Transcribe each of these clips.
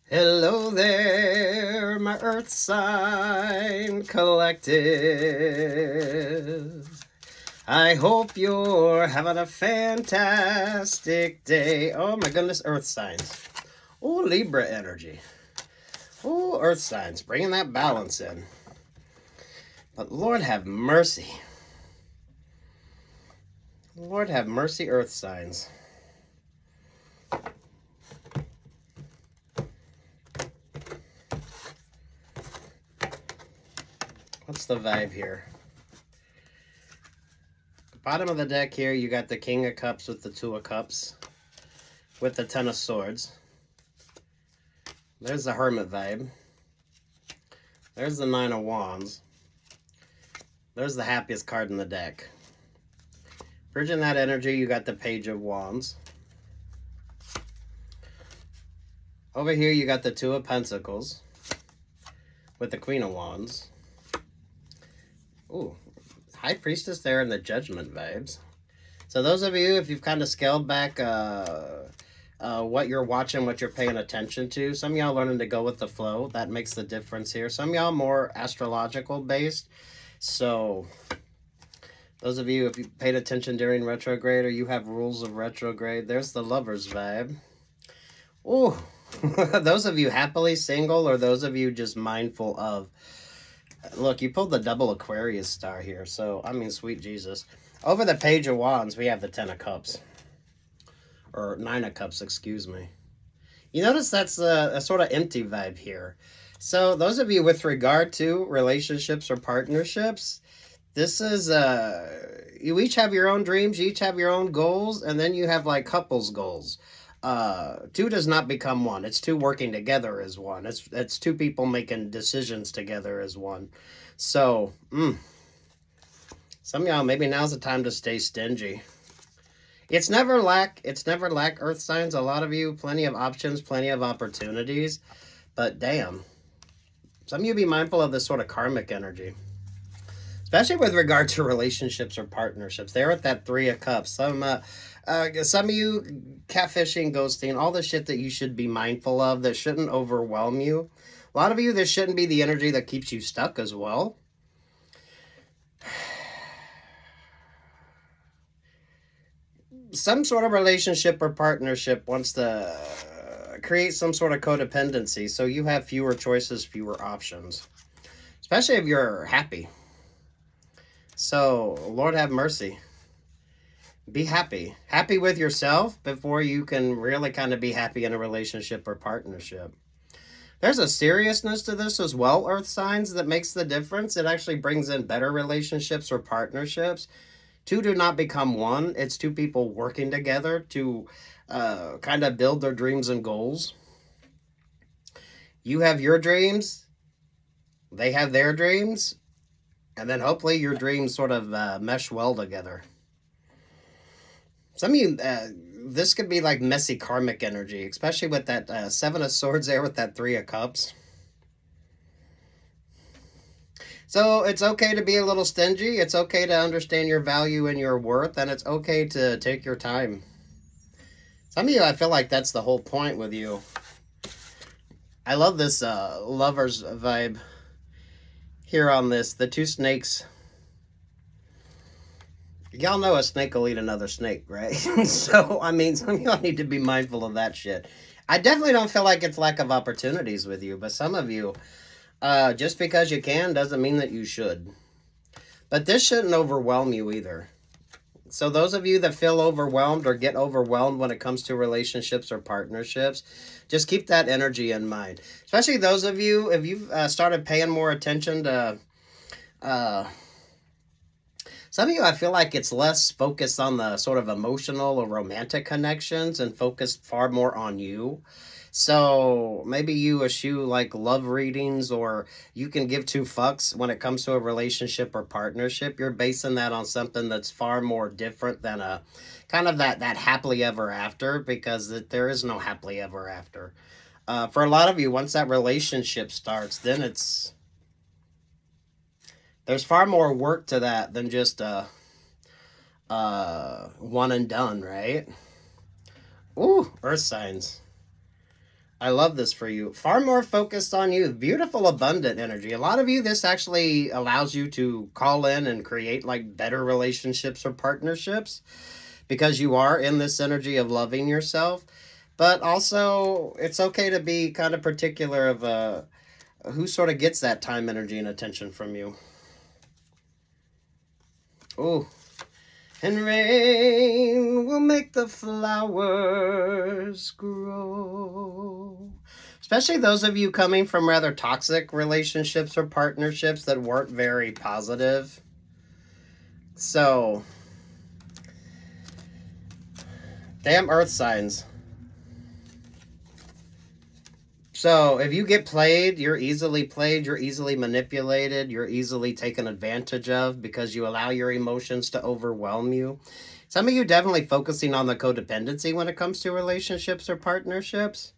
Hello there, my Earth Sign Collective. I hope you're having a fantastic day. Oh my goodness, Earth Signs. Oh, Libra energy. Oh, Earth Signs, bringing that balance in. But Lord have mercy. Lord have mercy, Earth Signs. What's the vibe here? Bottom of the deck here, you got the King of Cups with the Two of Cups, with the Ten of Swords. There's the Hermit vibe. There's the Nine of Wands. There's the happiest card in the deck. Bridging that energy, you got the Page of Wands. Over here, you got the Two of Pentacles with the Queen of Wands. Ooh, High Priestess there in the Judgment vibes. So those of you, if you've kind of scaled back what you're watching, what you're paying attention to, some of y'all learning to go with the flow. That makes the difference here. Some of y'all more astrological based. So those of you, if you paid attention during retrograde or you have rules of retrograde, there's the Lovers vibe. Ooh, those of you happily single or those of you just mindful of, look, you pulled the double Aquarius star here. So, I mean, sweet Jesus. Over the Page of Wands, we have the Ten of Cups. Or Nine of Cups, excuse me. You notice that's a sort of empty vibe here. So, those of you with regard to relationships or partnerships, this is, you each have your own dreams, you each have your own goals, and then you have like couples goals. Two does not become one. It's two working together as one. It's two people making decisions together as one. So, some of y'all, maybe now's the time to stay stingy. It's never lack Earth signs. A lot of you, plenty of options, plenty of opportunities. But damn, some of you be mindful of this sort of karmic energy. Especially with regard to relationships or partnerships. They're at that Three of Cups. Some of you catfishing, ghosting, all the shit that you should be mindful of that shouldn't overwhelm you. A lot of you, this shouldn't be the energy that keeps you stuck as well. Some sort of relationship or partnership wants to create some sort of codependency, so you have fewer choices, fewer options. Especially if you're happy. So, Lord have mercy. Be happy. Happy with yourself before you can really kind of be happy in a relationship or partnership. There's a seriousness to this as well, Earth signs, that makes the difference. It actually brings in better relationships or partnerships. Two do not become one. It's two people working together to kind of build their dreams and goals. You have your dreams. They have their dreams. And then hopefully your dreams sort of mesh well together. Some of you, this could be like messy karmic energy, especially with that Seven of Swords there with that Three of Cups. So it's okay to be a little stingy. It's okay to understand your value and your worth, and it's okay to take your time. Some of you, I feel like that's the whole point with you. I love this lovers vibe here on this. The two snakes. Y'all know a snake will eat another snake, right? So, I mean, some of y'all need to be mindful of that shit. I definitely don't feel like it's lack of opportunities with you, but some of you, just because you can doesn't mean that you should. But this shouldn't overwhelm you either. So those of you that feel overwhelmed or get overwhelmed when it comes to relationships or partnerships, just keep that energy in mind. Especially those of you, if you've started paying more attention to... some of you, I feel like it's less focused on the sort of emotional or romantic connections and focused far more on you. So maybe you eschew like love readings, or you can give two fucks when it comes to a relationship or partnership. You're basing that on something that's far more different than a kind of that happily ever after, because there is no happily ever after. For a lot of you, once that relationship starts, then there's far more work to that than just one and done, right? Ooh, Earth signs. I love this for you. Far more focused on you. Beautiful, abundant energy. A lot of you, this actually allows you to call in and create like better relationships or partnerships because you are in this energy of loving yourself. But also, it's okay to be kind of particular of who sort of gets that time, energy, and attention from you. Oh, and rain will make the flowers grow. Especially those of you coming from rather toxic relationships or partnerships that weren't very positive. So, damn earth signs. So, if you get played, you're easily manipulated, you're easily taken advantage of because you allow your emotions to overwhelm you. Some of you definitely focusing on the codependency when it comes to relationships or partnerships.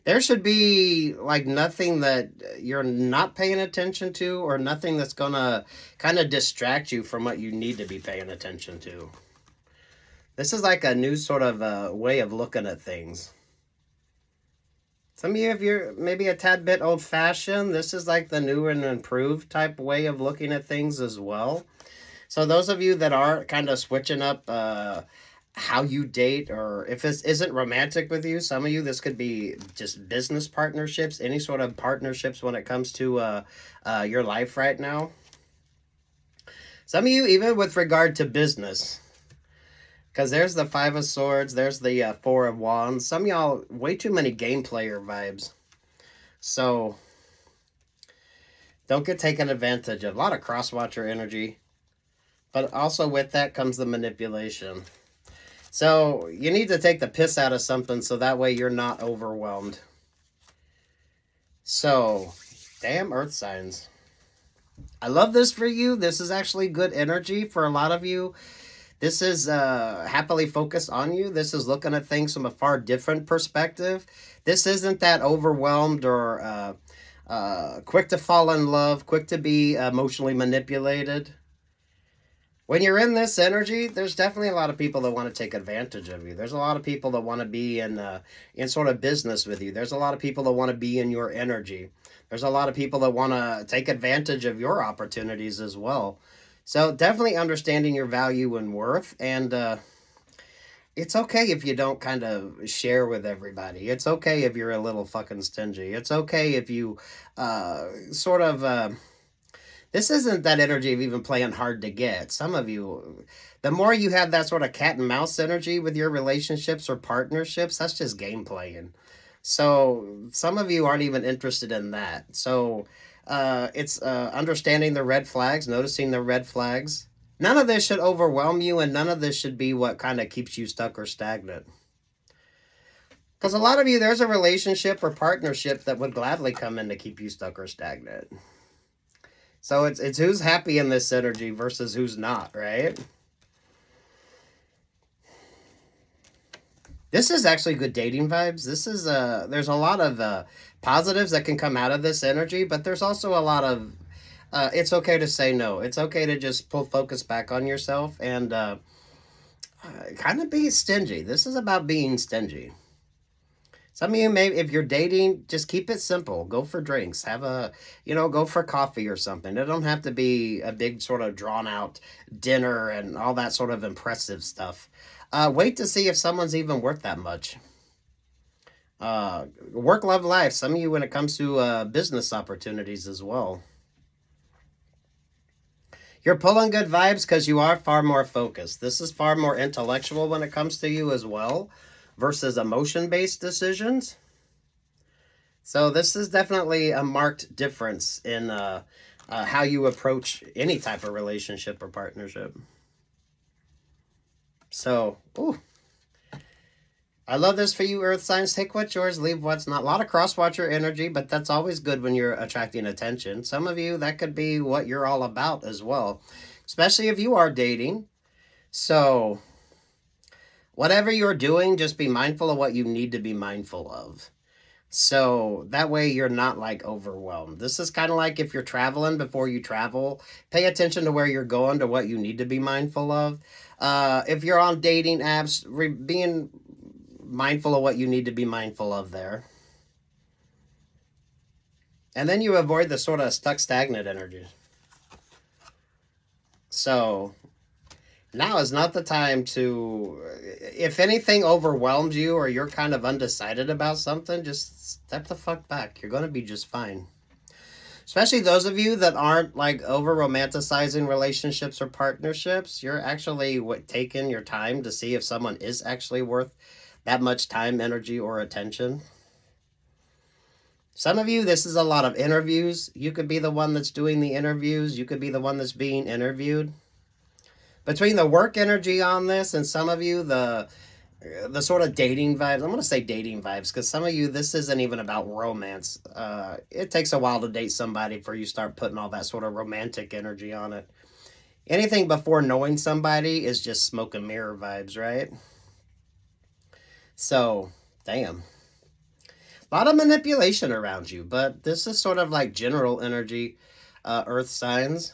There should be like nothing that you're not paying attention to or nothing that's going to kind of distract you from what you need to be paying attention to. This is like a new sort of way of looking at things. Some of you, if you're maybe a tad bit old-fashioned, this is like the new and improved type way of looking at things as well. So those of you that are kind of switching up how you date, or if this isn't romantic with you, some of you, this could be just business partnerships, any sort of partnerships when it comes to your life right now. Some of you, even with regard to business, because there's the Five of Swords, there's the Four of Wands. Some of y'all, way too many game player vibes. So, don't get taken advantage of. A lot of cross-watcher energy. But also with that comes the manipulation. So, you need to take the piss out of something so that way you're not overwhelmed. So, damn earth signs. I love this for you. This is actually good energy for a lot of you. This is happily focused on you. This is looking at things from a far different perspective. This isn't that overwhelmed or quick to fall in love, quick to be emotionally manipulated. When you're in this energy, there's definitely a lot of people that want to take advantage of you. There's a lot of people that want to be in sort of business with you. There's a lot of people that want to be in your energy. There's a lot of people that want to take advantage of your opportunities as well. So definitely understanding your value and worth, and it's okay if you don't kind of share with everybody. It's okay if you're a little fucking stingy. It's okay if you sort of... this isn't that energy of even playing hard to get. Some of you, the more you have that sort of cat and mouse energy with your relationships or partnerships, that's just game playing. So some of you aren't even interested in that. So... it's understanding the red flags, noticing the red flags. None of this should overwhelm you, and none of this should be what kind of keeps you stuck or stagnant. Because a lot of you, there's a relationship or partnership that would gladly come in to keep you stuck or stagnant. So it's who's happy in this energy versus who's not, right? This is actually good dating vibes. This is there's a lot of positives that can come out of this energy, but there's also a lot of it's okay to say no. It's okay to just pull focus back on yourself and kind of be stingy. This is about being stingy. Some of you, maybe if you're dating, just keep it simple. Go for drinks. Have go for coffee or something. It don't have to be a big sort of drawn out dinner and all that sort of impressive stuff. Wait to see if someone's even worth that much. Work, love, life. Some of you when it comes to business opportunities as well. You're pulling good vibes because you are far more focused. This is far more intellectual when it comes to you as well versus emotion-based decisions. So this is definitely a marked difference in how you approach any type of relationship or partnership. So, ooh. I love this for you, Earth signs. Take what's yours, leave what's not. A lot of cross-watcher energy, but that's always good when you're attracting attention. Some of you, that could be what you're all about as well, especially if you are dating. So, whatever you're doing, just be mindful of what you need to be mindful of. So that way you're not like overwhelmed. This is kind of like if you're traveling before you travel, pay attention to where you're going, to what you need to be mindful of. If you're on dating apps, being mindful of what you need to be mindful of there. And then you avoid the sort of stuck, stagnant energy. So now is not the time to, if anything overwhelms you or you're kind of undecided about something, just step the fuck back. You're going to be just fine. Especially those of you that aren't like over romanticizing relationships or partnerships. You're actually taking your time to see if someone is actually worth that much time, energy, or attention. Some of you, this is a lot of interviews. You could be the one that's doing the interviews. You could be the one that's being interviewed. Between the work energy on this and some of you, the sort of dating vibes. I'm going to say dating vibes because some of you, this isn't even about romance. It takes a while to date somebody before you start putting all that sort of romantic energy on it. Anything before knowing somebody is just smoke and mirror vibes, right? So, damn. A lot of manipulation around you, but this is sort of like general energy, earth signs.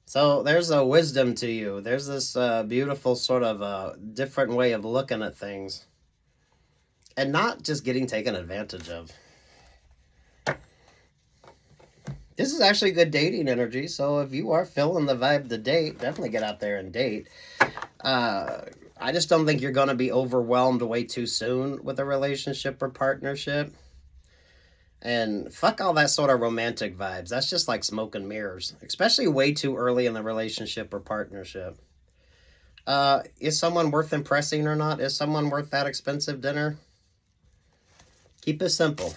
So there's a wisdom to you. There's this beautiful sort of different way of looking at things. And not just getting taken advantage of. This is actually good dating energy, so if you are feeling the vibe to date, definitely get out there and date. I just don't think you're going to be overwhelmed way too soon with a relationship or partnership. And fuck all that sort of romantic vibes. That's just like smoke and mirrors, especially way too early in the relationship or partnership. Is someone worth impressing or not? Is someone worth that expensive dinner? Keep it simple.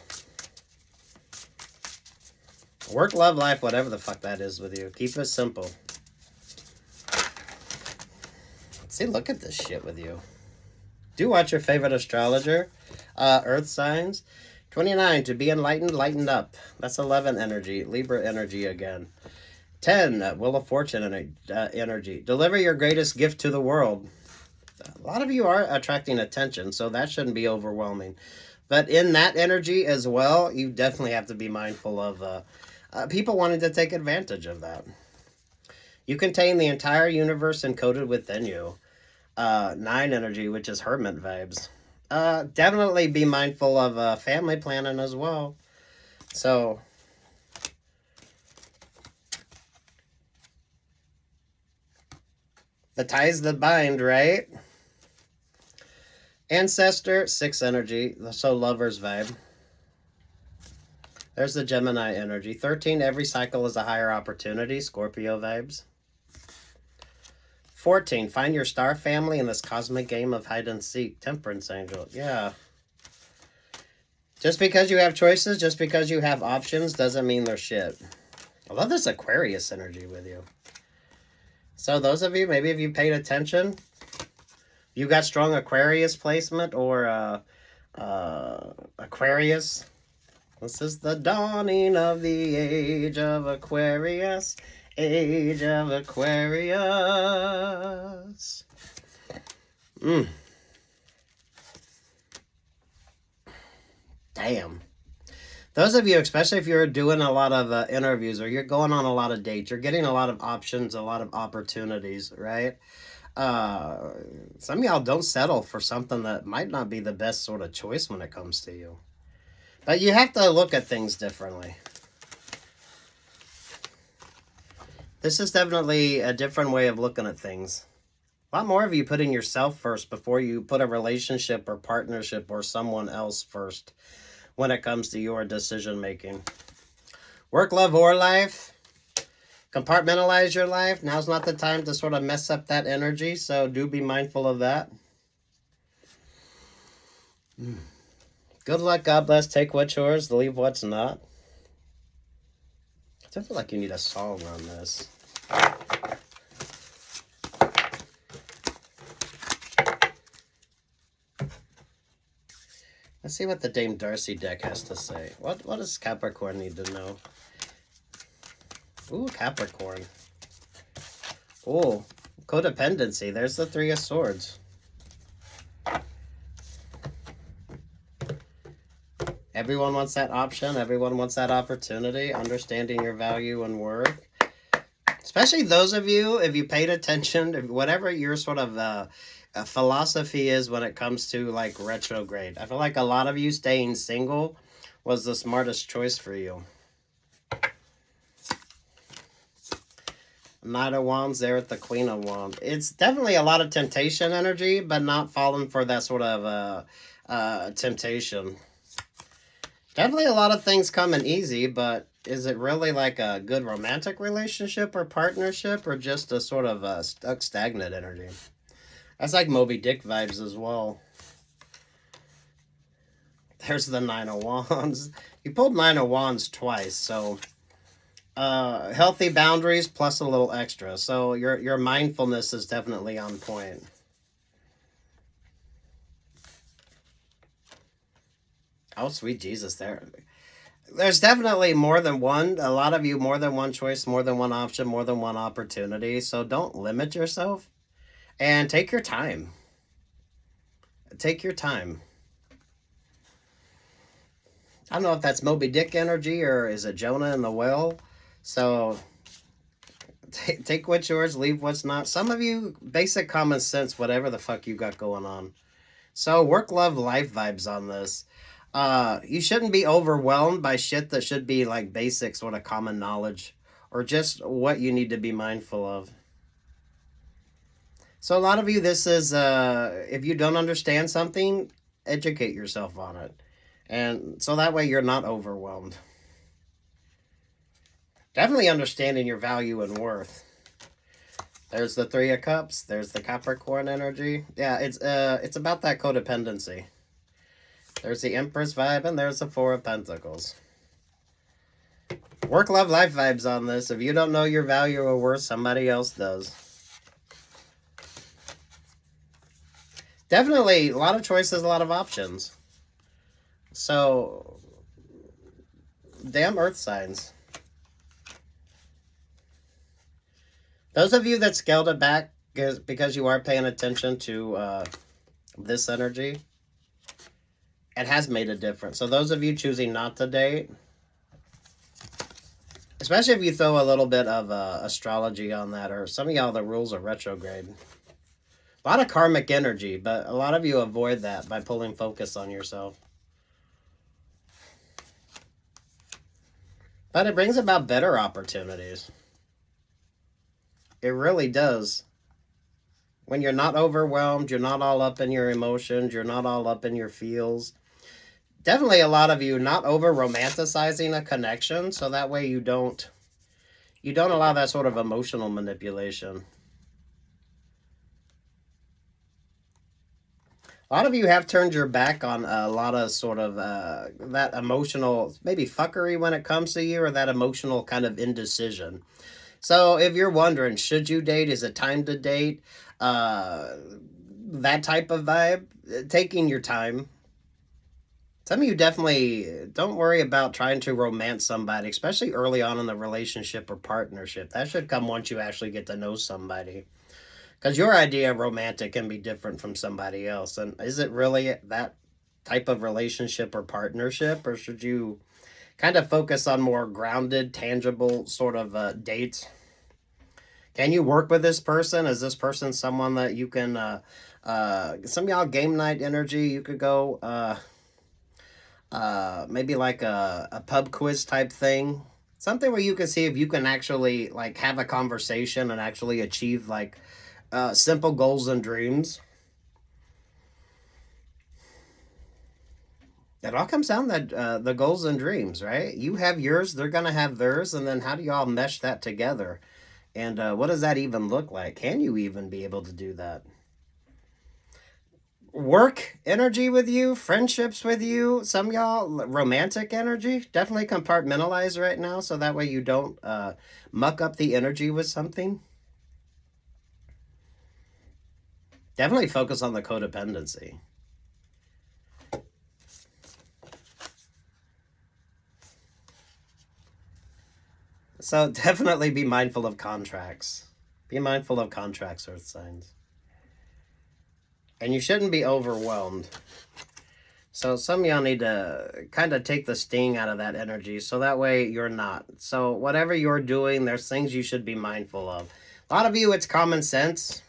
Work, love, life, whatever the fuck that is with you. Keep it simple. See, look at this shit with you. Do watch your favorite astrologer. Earth signs. 29, to be enlightened, lightened up. That's 11 energy. Libra energy again. 10, Wheel of Fortune energy. Deliver your greatest gift to the world. A lot of you are attracting attention, so that shouldn't be overwhelming. But in that energy as well, you definitely have to be mindful of people wanting to take advantage of that. You contain the entire universe encoded within you. 9 energy, which is hermit vibes. Definitely be mindful of family planning as well. So, the ties that bind, right? Ancestor, 6 energy, so lover's vibe. There's the Gemini energy. 13, every cycle is a higher opportunity, Scorpio vibes. 14, find your star family in this cosmic game of hide and seek, Temperance angel. Yeah. Just because you have choices, just because you have options, doesn't mean they're shit. I love this Aquarius energy with you. So those of you, maybe if you paid attention, you got strong Aquarius placement or Aquarius. This is the dawning of the age of Aquarius. Age of Aquarius. Damn. Those of you, especially if you're doing a lot of interviews or you're going on a lot of dates, you're getting a lot of options, a lot of opportunities, right? Some of y'all don't settle for something that might not be the best sort of choice when it comes to you. But you have to look at things differently. This is definitely a different way of looking at things. A lot more of you putting yourself first before you put a relationship or partnership or someone else first when it comes to your decision making. Work, love, or life. Compartmentalize your life. Now's not the time to sort of mess up that energy, so do be mindful of that. Good luck, God bless. Take what's yours, leave what's not. I feel like you need a song on this. Let's see what the Dame Darcy deck has to say. What does Capricorn need to know? Ooh, Capricorn. Ooh, codependency. There's the 3 of Swords. Everyone wants that option. Everyone wants that opportunity. Understanding your value and worth. Especially those of you, if you paid attention, whatever your sort of philosophy is when it comes to like retrograde. I feel like a lot of you staying single was the smartest choice for you. Knight of Wands there at the Queen of Wands. It's definitely a lot of temptation energy, but not falling for that sort of temptation. Definitely a lot of things coming easy, but is it really like a good romantic relationship or partnership, or just a sort of stuck, stagnant energy? That's like Moby Dick vibes as well. There's the Nine of Wands. You pulled Nine of Wands twice, so healthy boundaries plus a little extra. So your mindfulness is definitely on point. Oh, sweet Jesus, there's definitely more than one. A lot of you, more than one choice, more than one option, more than one opportunity. So don't limit yourself and take your time. Take your time. I don't know if that's Moby Dick energy or is it Jonah and the whale. So take what's yours, leave what's not. Some of you, basic common sense, whatever the fuck you got going on. So work, love, life vibes on this. You shouldn't be overwhelmed by shit that should be like basic sort of common knowledge or just what you need to be mindful of. So a lot of you, this is, if you don't understand something, educate yourself on it. And so that way you're not overwhelmed. Definitely understanding your value and worth. There's the Three of Cups. There's the Capricorn energy. Yeah, it's about that codependency. There's the Empress vibe, and there's the Four of Pentacles. Work, love, life vibes on this. If you don't know your value or worth, somebody else does. Definitely a lot of choices, a lot of options. So, damn earth signs. Those of you that scaled it back because you are paying attention to this energy, it has made a difference. So those of you choosing not to date, especially if you throw a little bit of astrology on that, or some of y'all, the rules are retrograde. A lot of karmic energy, but a lot of you avoid that by pulling focus on yourself. But it brings about better opportunities. It really does. When you're not overwhelmed, you're not all up in your emotions, you're not all up in your feels. Definitely a lot of you not over-romanticizing a connection, so that way you don't allow that sort of emotional manipulation. A lot of you have turned your back on a lot of sort of that emotional, maybe fuckery when it comes to you, or that emotional kind of indecision. So if you're wondering, should you date? Is it time to date? That type of vibe, taking your time. Some of you definitely don't worry about trying to romance somebody, especially early on in the relationship or partnership. That should come once you actually get to know somebody. Because your idea of romantic can be different from somebody else. And is it really that type of relationship or partnership? Or should you kind of focus on more grounded, tangible sort of dates? Can you work with this person? Is this person someone that you can, some of y'all game night energy, you could go, maybe like a pub quiz type thing. Something where you can see if you can actually like have a conversation and actually achieve like simple goals and dreams. It all comes down to the goals and dreams, right? You have yours, they're going to have theirs, and then how do y'all mesh that together? And what does that even look like? Can you even be able to do that? Work energy with you, friendships with you, some y'all romantic energy. Definitely compartmentalize right now so that way you don't muck up the energy with something. Definitely focus on the codependency. So definitely be mindful of contracts. Be mindful of contracts, earth signs. And you shouldn't be overwhelmed. So some of y'all need to kind of take the sting out of that energy so that way you're not. So whatever you're doing, there's things you should be mindful of. A lot of you, it's common sense.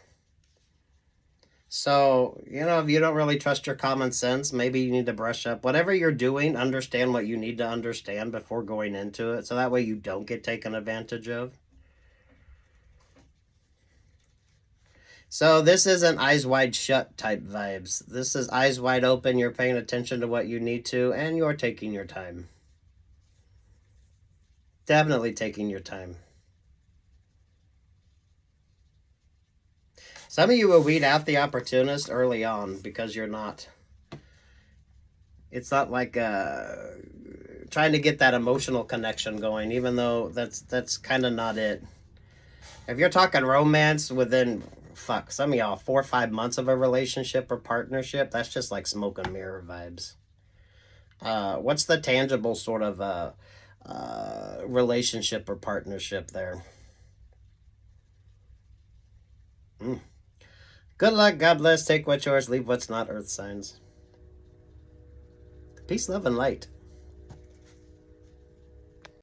So, if you don't really trust your common sense, maybe you need to brush up. Whatever you're doing, understand what you need to understand before going into it. So that way you don't get taken advantage of. So this isn't eyes wide shut type vibes. This is eyes wide open. You're paying attention to what you need to, and you're taking your time. Definitely taking your time. Some of you will weed out the opportunist early on because you're not. It's not like trying to get that emotional connection going, even though that's kind of not it. If you're talking romance within, some of y'all, 4 or 5 months of a relationship or partnership, that's just like smoke and mirror vibes. What's the tangible sort of relationship or partnership there? Good luck, God bless, take what's yours, leave what's not, earth signs. Peace, love, and light.